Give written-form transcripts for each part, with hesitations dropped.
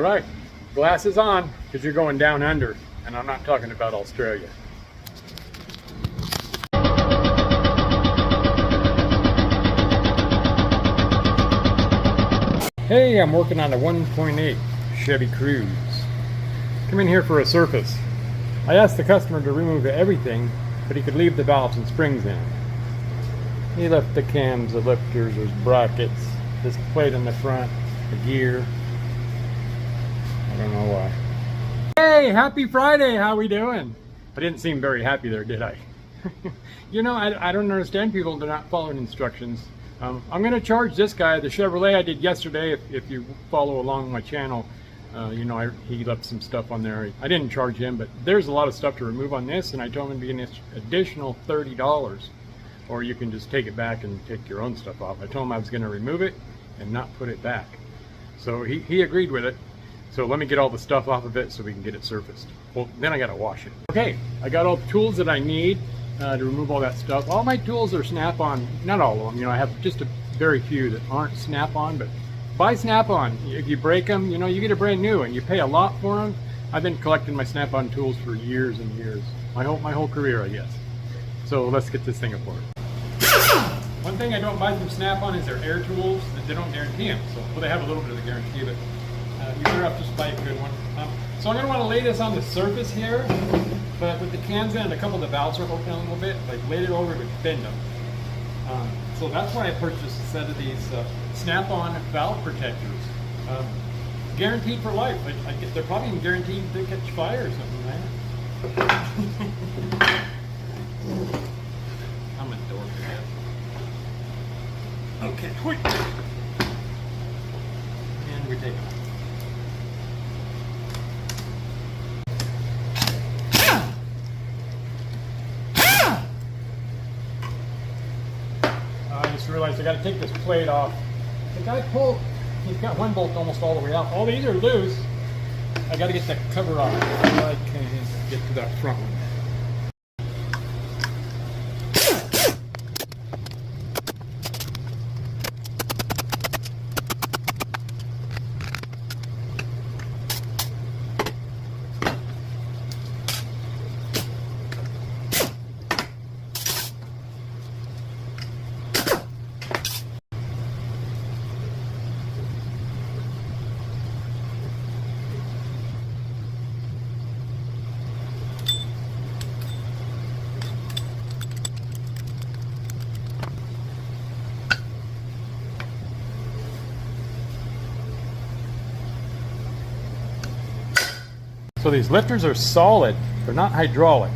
All right, glasses on, because you're going down under, and I'm not talking about Australia. Hey, I'm working on a 1.8 Chevy Cruze. Come in here for a surface. I asked the customer to remove everything, but he could leave the valves and springs in. He left the cams, the lifters, there's brackets, this plate in the front, the gear. I don't know why. Hey, happy Friday, how we doing? I didn't seem very happy there, did I? You know, I don't understand people that are not following instructions. I'm going to charge this guy, the Chevrolet I did yesterday. If you follow along my channel, you know, he left some stuff on there. I didn't charge him, but there's a lot of stuff to remove on this, and I told him it'd be an additional $30. Or you can just take it back and take your own stuff off. I told him I was going to remove it and not put it back. So he agreed with it. So let me get all the stuff off of it so we can get it surfaced. Well, then I got to wash it. Okay, I got all the tools that I need to remove all that stuff. All my tools are snap-on. Not all of them. You know, I have just a very few that aren't snap-on, but buy snap-on. If you break them, you know, you get a brand new and you pay a lot for them. I've been collecting my snap-on tools for years and years. My whole career, I guess. So let's get this thing apart. One thing I don't buy from Snap-on is their air tools. They don't guarantee them. So, well, they have a little bit of a guarantee, but you better have to just buy a good one. So I'm going to want to lay this on the surface here, but with the cams in and a couple of the valves are open a little bit, like laid it over to bend them. So that's why I purchased a set of these Snap-on valve protectors. Guaranteed for life. They're probably even guaranteed to catch fire or something, right? I'm a dork again. Okay, and we take it off. I just realized I got to take this plate off. The guy he's got one bolt almost all the way out. All these are loose. I got to get that cover off before I can get to that front one. So these lifters are solid, they're not hydraulic,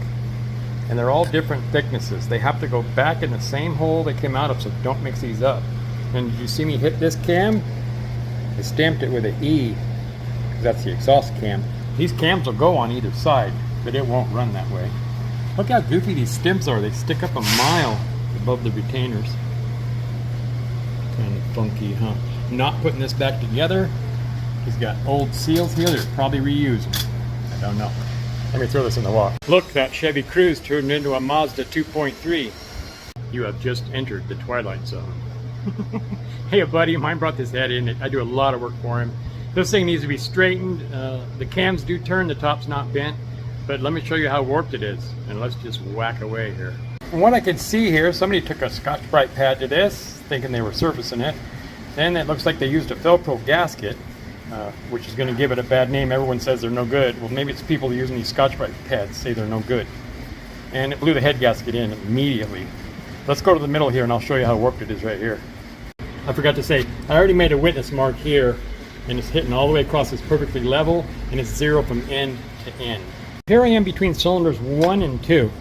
and they're all different thicknesses. They have to go back in the same hole they came out of, so don't mix these up. And did you see me hit this cam? I stamped it with an E, because that's the exhaust cam. These cams will go on either side, but it won't run that way. Look how goofy these stems are. They stick up a mile above the retainers. Kind of funky, huh? Not putting this back together. He's got old seals here that are probably reused. I don't know. Let me throw this in the water. Look, that Chevy Cruze turned into a Mazda 2.3. You have just entered the twilight zone. Hey, a buddy of mine brought this head in. I do a lot of work for him. This thing needs to be straightened. The cams do turn, the top's not bent. But let me show you how warped it is. And let's just whack away here. From what I could see here, somebody took a Scotch-Brite pad to this, thinking they were surfacing it. Then it looks like they used a Velcro gasket. Which is going to give it a bad name. Everyone says they're no good. Well, maybe it's people using these Scotch-Brite pads say they're no good. And it blew the head gasket in immediately. Let's go to the middle here and I'll show you how warped it is right here. I forgot to say, I already made a witness mark here, and it's hitting all the way across. It's perfectly level, and it's zero from end to end. Here I am between cylinders 1 and 2.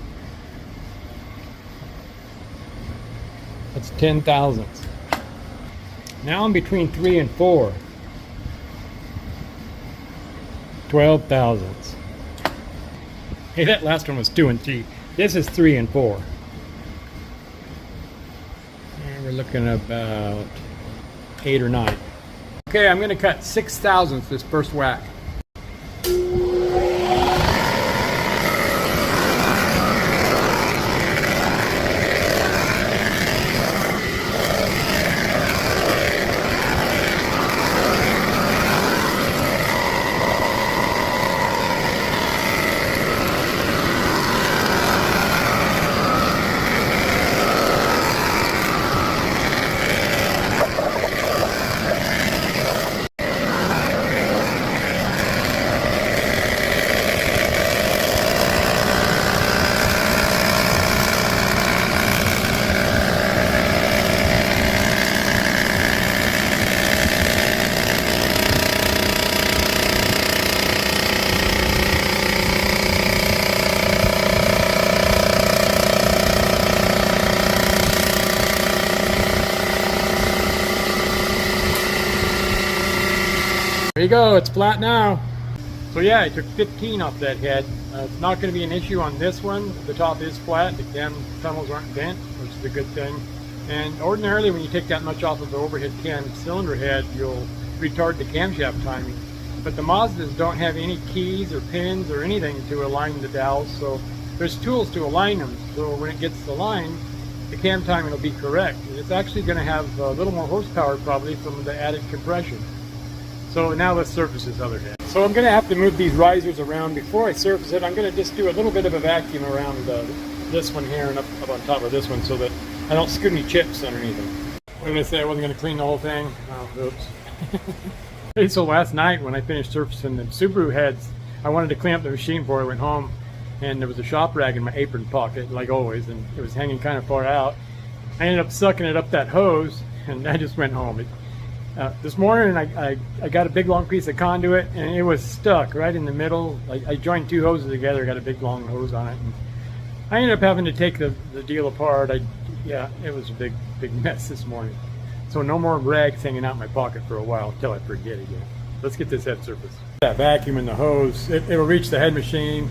That's 10 thousandths. Now I'm between 3 and 4. 12 thousandths. Hey, that last one was 2 and 3. This is 3 and 4. And we're looking about 8 or 9. Okay, I'm going to cut 6 thousandths this first whack. There you go, it's flat now. So yeah, I took 15 off that head. It's not going to be an issue on this one. The top is flat, the cam tunnels aren't bent, which is a good thing. And ordinarily when you take that much off of the overhead cam cylinder head, you'll retard the camshaft timing. But the Mazdas don't have any keys or pins or anything to align the dowels, so there's tools to align them. So when it gets aligned, the cam timing will be correct. And it's actually going to have a little more horsepower probably from the added compression. So now let's surface this other head. So I'm going to have to move these risers around. Before I surface it, I'm going to just do a little bit of a vacuum around this one here and up on top of this one so that I don't scoot any chips underneath them. What did I say? I wasn't going to clean the whole thing? Oh, oops. Hey, so last night when I finished surfacing the Subaru heads, I wanted to clean up the machine before I went home, and there was a shop rag in my apron pocket, like always, and it was hanging kind of far out. I ended up sucking it up that hose, and I just went home. This morning I got a big long piece of conduit, and it was stuck right in the middle. I joined two hoses together, got a big long hose on it, and I ended up having to take the deal apart. Yeah, it was a big mess this morning. So no more rags hanging out in my pocket for a while until I forget again. Let's get this head surfaced. That vacuum in the hose, it'll reach the head machine,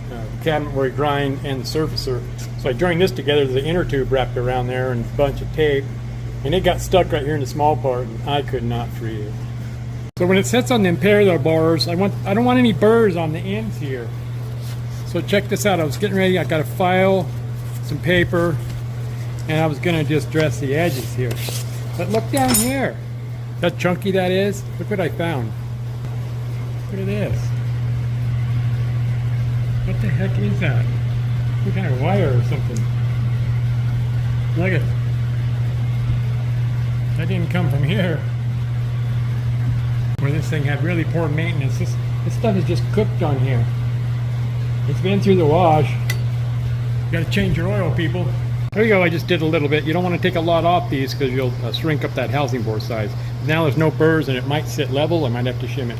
the cabinet where we grind, and the surfacer. So I joined this together. There's an inner tube wrapped around there and a bunch of tape. And it got stuck right here in the small part, and I could not free it. So when it sets on the parallel bars, I don't want any burrs on the ends here. So check this out. I was getting ready. I got a file, some paper, and I was going to just dress the edges here. But look down here. How chunky that is. Look what I found. Look at this. What the heck is that? Some kind of wire or something. Look at it. That didn't come from here. Where this thing had really poor maintenance. This stuff is just cooked on here. It's been through the wash. You gotta change your oil, people. There you go, I just did a little bit. You don't want to take a lot off these because you'll shrink up that housing board size. Now there's no burrs and it might sit level. I might have to shim it.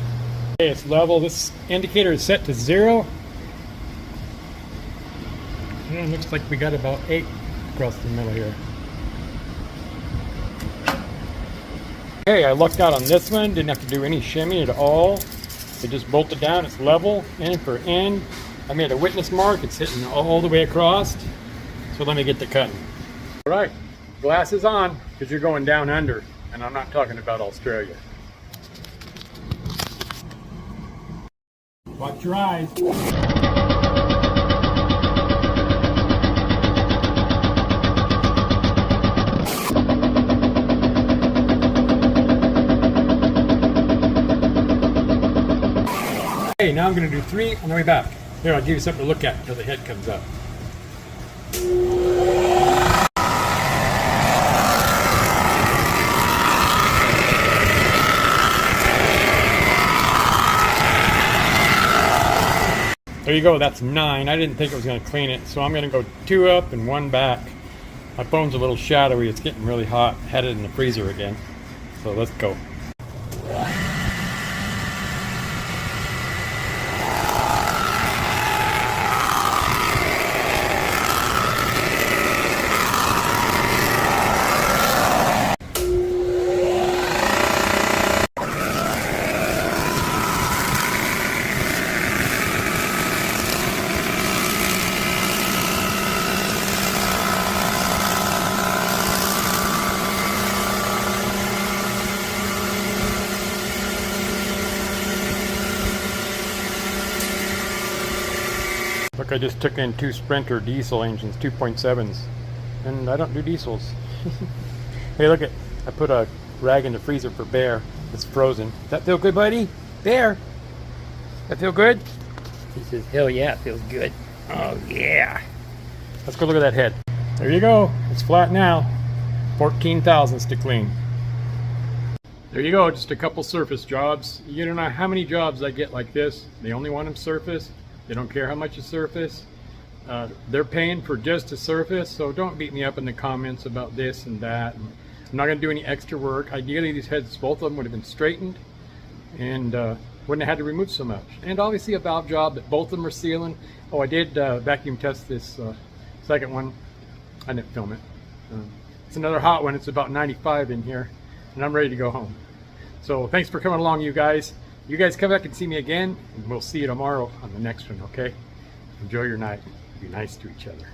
Okay, it's level. This indicator is set to 0. Yeah, it looks like we got about 8 across the middle here. Okay, I lucked out on this one. Didn't have to do any shimming at all. It just bolted down. It's level, end for end. I made a witness mark. It's hitting all the way across. So let me get to cutting. All right, glasses on, because you're going down under, and I'm not talking about Australia. Watch your eyes. Okay, now I'm going to do 3 on the way back. Here, I'll give you something to look at until the head comes up. There you go, that's 9. I didn't think it was going to clean it, so I'm going to go 2 up and 1 back. My phone's a little shadowy, it's getting really hot, had it in the freezer again. So let's go. Look, I just took in 2 Sprinter diesel engines, 2.7s, and I don't do diesels. Hey, look, I put a rag in the freezer for Bear. It's frozen. Does that feel good, buddy? Bear, that feel good? He says, hell yeah, it feels good. Oh yeah. Let's go look at that head. There you go. It's flat now. 14 thousandths to clean. There you go, just a couple surface jobs. You don't know how many jobs I get like this. They only want them surfaced. They don't care how much you surface. They're paying for just a surface, so don't beat me up in the comments about this and that. And I'm not going to do any extra work. Ideally, these heads, both of them would have been straightened and wouldn't have had to remove so much. And obviously a valve job that both of them are sealing. Oh, I did vacuum test this second one. I didn't film it. It's another hot one. It's about 95 in here, and I'm ready to go home. So thanks for coming along, you guys. You guys come back and see me again, and we'll see you tomorrow on the next one, okay? Enjoy your night. Be nice to each other.